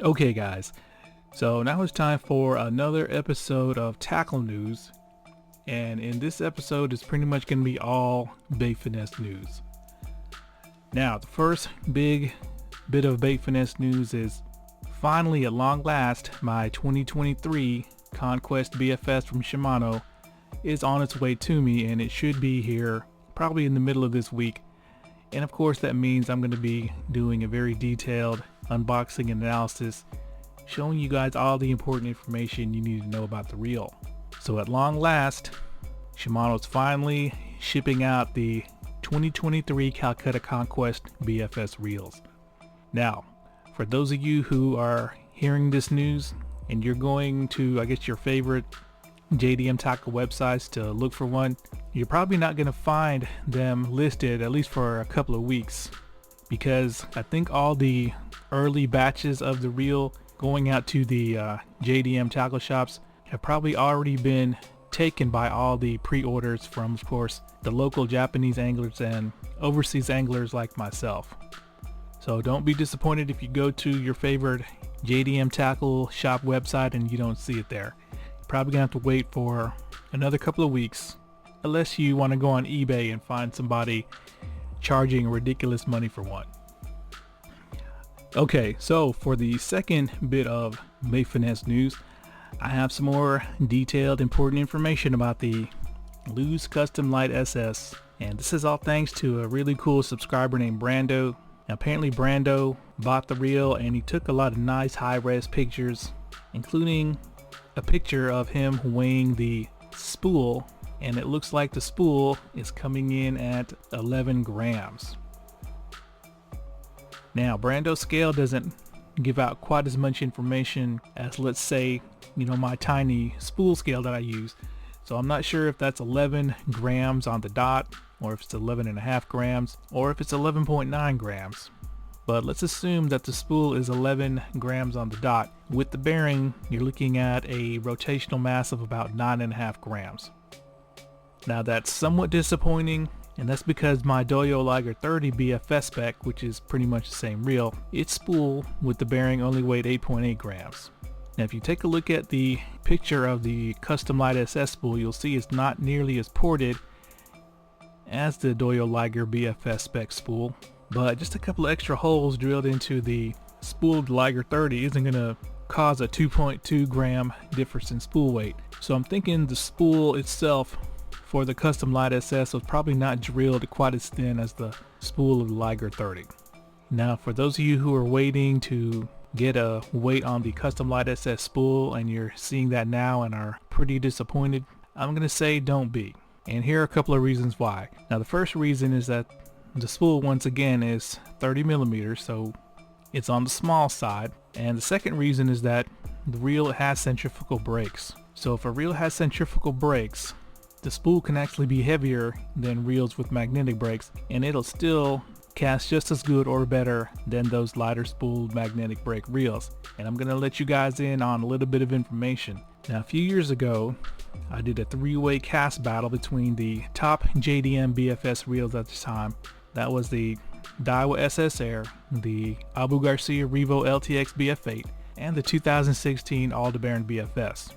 Okay guys, so now it's time for another episode of Tackle News, and in this episode it's pretty much going to be all bait finesse news. Now the first big bit of bait finesse news is finally at long last my 2023 Conquest BFS from Shimano is on its way to me, and it should be here probably in the middle of this week. And of course that means I'm going to be doing a very detailed unboxing and analysis, showing you guys all the important information you need to know about the reel. So at long last, Shimano's finally shipping out the 2023 Calcutta Conquest BFS reels. Now, for those of you who are hearing this news and you're going to, I guess, your favorite JDM tackle websites to look for one, you're probably not going to find them listed, at least for a couple of weeks, because I think all the early batches of the reel going out to the JDM tackle shops have probably already been taken by all the pre-orders from, of course, the local Japanese anglers and overseas anglers like myself. So don't be disappointed if you go to your favorite JDM tackle shop website and you don't see it there. You're probably gonna have to wait for another couple of weeks, unless you want to go on eBay and find somebody charging ridiculous money for one. Okay, so for the second bit of bait finesse news, I have some more detailed important information about the Lews Custom Lite SS, and this is all thanks to a really cool subscriber named Brando. Now, apparently Brando bought the reel and he took a lot of nice high-res pictures, including a picture of him weighing the spool, and it looks like the spool is coming in at 11 grams. Now, Brando's scale doesn't give out quite as much information as, let's say, my tiny spool scale that I use. So I'm not sure if that's 11 grams on the dot, or if it's 11.5 grams, or if it's 11.9 grams. But let's assume that the spool is 11 grams on the dot. With the bearing, you're looking at a rotational mass of about 9.5 grams. Now that's somewhat disappointing, and that's because my Doyo Liger 30 BFS spec, which is pretty much the same reel, its spool with the bearing only weighed 8.8 grams. Now if you take a look at the picture of the Custom Lite SS spool, you'll see it's not nearly as ported as the Doyo Liger BFS spec spool, but just a couple of extra holes drilled into the spool of the Liger 30 isn't going to cause a 2.2 gram difference in spool weight. So I'm thinking the spool itself for the Custom Lite SS was probably not drilled quite as thin as the spool of the Liger 30. Now for those of you who are waiting to get a weight on the Custom Lite SS spool and you're seeing that now and are pretty disappointed, I'm going to say don't be. And here are a couple of reasons why. Now the first reason is that the spool once again is 30 millimeters, so it's on the small side. And the second reason is that the reel has centrifugal brakes. So if a reel has centrifugal brakes, the spool can actually be heavier than reels with magnetic brakes, and it'll still cast just as good or better than those lighter spooled magnetic brake reels. And I'm gonna let you guys in on a little bit of information. Now a few years ago, I did a three-way cast battle between the top JDM BFS reels at the time. That was the Daiwa SS Air, the Abu Garcia REVO LTX BF8, and the 2016 ALDEBARAN BFS.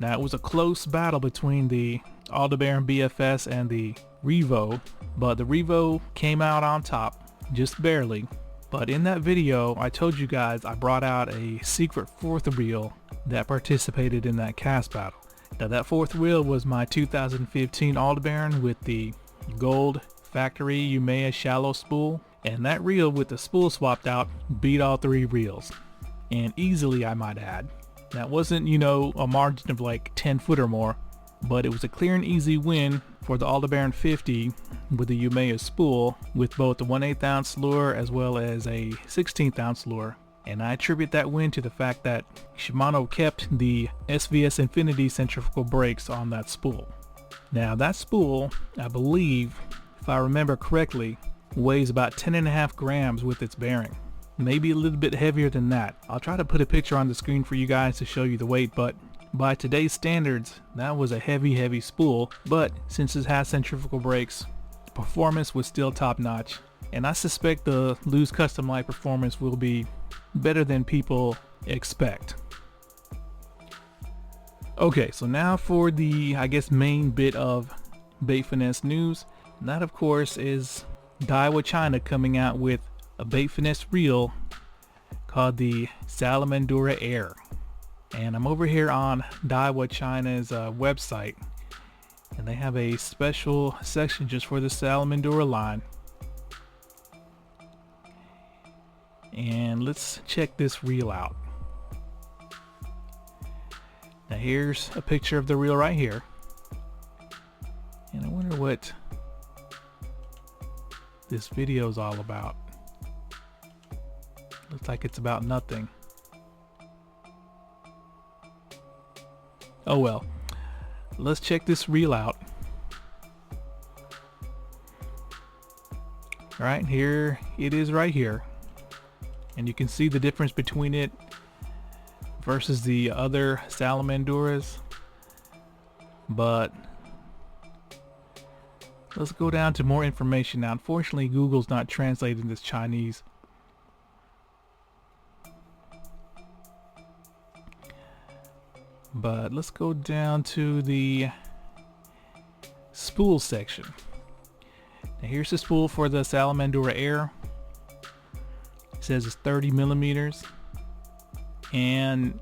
Now it was a close battle between the ALDEBARAN BFS and the REVO, but the REVO came out on top, just barely. But in that video I told you guys I brought out a secret fourth reel that participated in that cast battle. Now that fourth reel was my 2015 ALDEBARAN with the gold factory Umea shallow spool, and that reel with the spool swapped out beat all three reels, and easily I might add. That wasn't, a margin of like 10 foot or more, but it was a clear and easy win for the ALDEBARAN 50 with the Umea spool with both the 1/8 ounce lure as well as a 1/16 ounce lure. And I attribute that win to the fact that Shimano kept the SVS Infinity centrifugal brakes on that spool. Now that spool, I believe, if I remember correctly, weighs about 10.5 grams with its bearing. Maybe a little bit heavier than that. I'll try to put a picture on the screen for you guys to show you the weight, but by today's standards, that was a heavy spool. But since it has centrifugal brakes, the performance was still top notch. and I suspect the Lews Custom Lite performance will be better than people expect. Okay, so now for the, I guess, main bit of bait finesse news. And that of course is Daiwa China coming out with a bait finesse reel called the Salamandura Air. And I'm over here on Daiwa China's website, and they have a special section just for the Salamandura line. And let's check this reel out. Now here's a picture of the reel right here, and I wonder what this video is all about. Looks like it's about nothing. Oh well, let's check this reel out. Alright, here it is right here, and you can see the difference between it versus the other Salamanduras. But let's go down to more information now. Unfortunately, Google's not translating this Chinese. But let's go down to the spool section. Now here's the spool for the Salamandura Air. It says it's 30 millimeters. And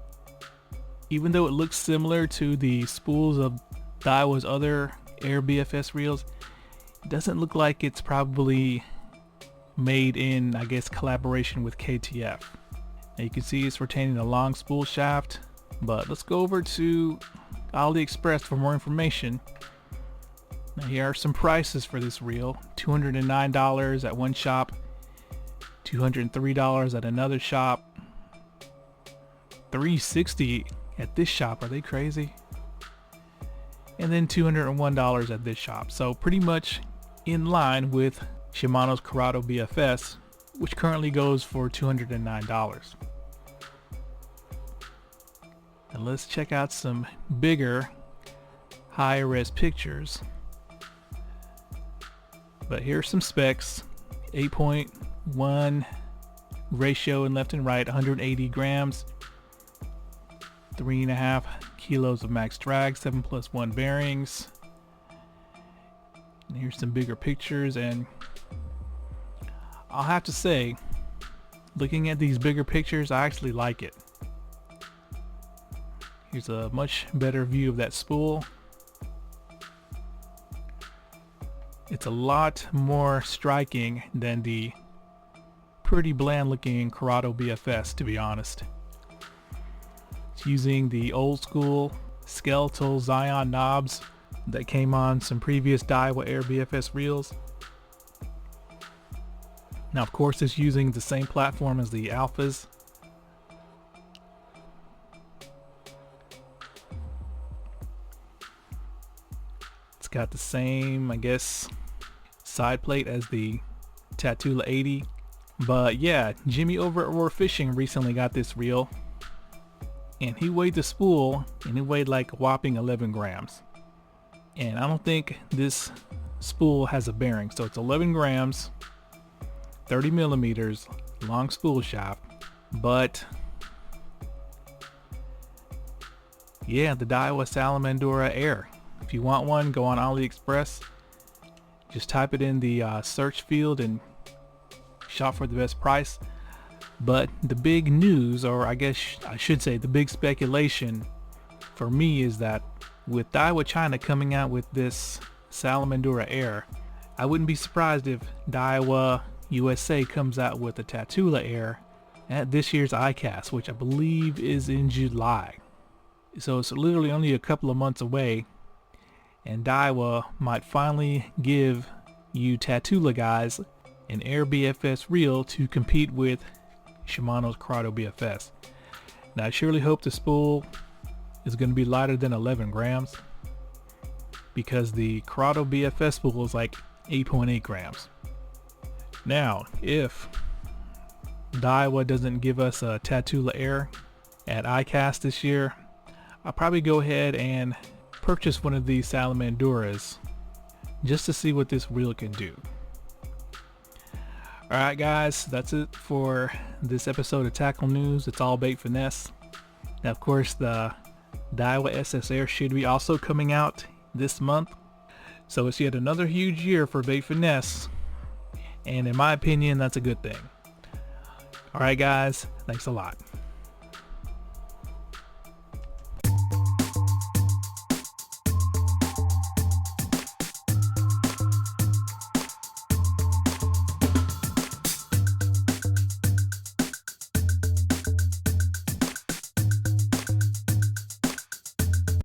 even though it looks similar to the spools of Daiwa's other Air BFS reels, it doesn't look like it's probably made in, I guess, collaboration with KTF. Now you can see it's retaining a long spool shaft, but let's go over to AliExpress for more information. Now here are some prices for this reel. $209 at one shop, $203 at another shop, $360 at this shop. Are they crazy? And then $201 at this shop. So pretty much in line with Shimano's CURADO BFS, which currently goes for $209. And let's check out some bigger higher res pictures. But here's some specs. 8.1 ratio in left and right, 180 grams, 3.5 kilos of max drag, 7+1 bearings. And here's some bigger pictures, and I'll have to say, looking at these bigger pictures, I actually like it. Here's a much better view of that spool. It's a lot more striking than the pretty bland looking CURADO BFS, to be honest. It's using the old school skeletal Zion knobs that came on some previous Daiwa Air BFS reels. Now of course it's using the same platform as the Alphas. It's got the same, I guess, side plate as the TATULA 80. But yeah, Jimmy over at Roar Fishing recently got this reel, and he weighed the spool and it weighed like a whopping 11 grams. And I don't think this spool has a bearing, so it's 11 grams, 30 millimeters, long spool shaft. But yeah, the Daiwa Salamandura Air. If you want one, go on AliExpress, just type it in the search field and shop for the best price. But the big news, or I guess I should say the big speculation for me, is that with Daiwa China coming out with this Salamandura Air, I wouldn't be surprised if Daiwa USA comes out with a TATULA Air at this year's ICAST, which I believe is in July. So it's literally only a couple of months away, and Daiwa might finally give you TATULA guys an Air BFS reel to compete with Shimano's CURADO BFS. Now I surely hope the spool is going to be lighter than 11 grams, because the CURADO BFS spool is like 8.8 grams. Now if Daiwa doesn't give us a TATULA Air at ICAST this year, I'll probably go ahead and purchase one of these Salamanduras just to see what this reel can do. Alright guys, that's it for this episode of Tackle News. It's all bait finesse. Now of course the Daiwa SSR should be also coming out this month. So it's yet another huge year for bait finesse. And in my opinion, that's a good thing. Alright guys, thanks a lot.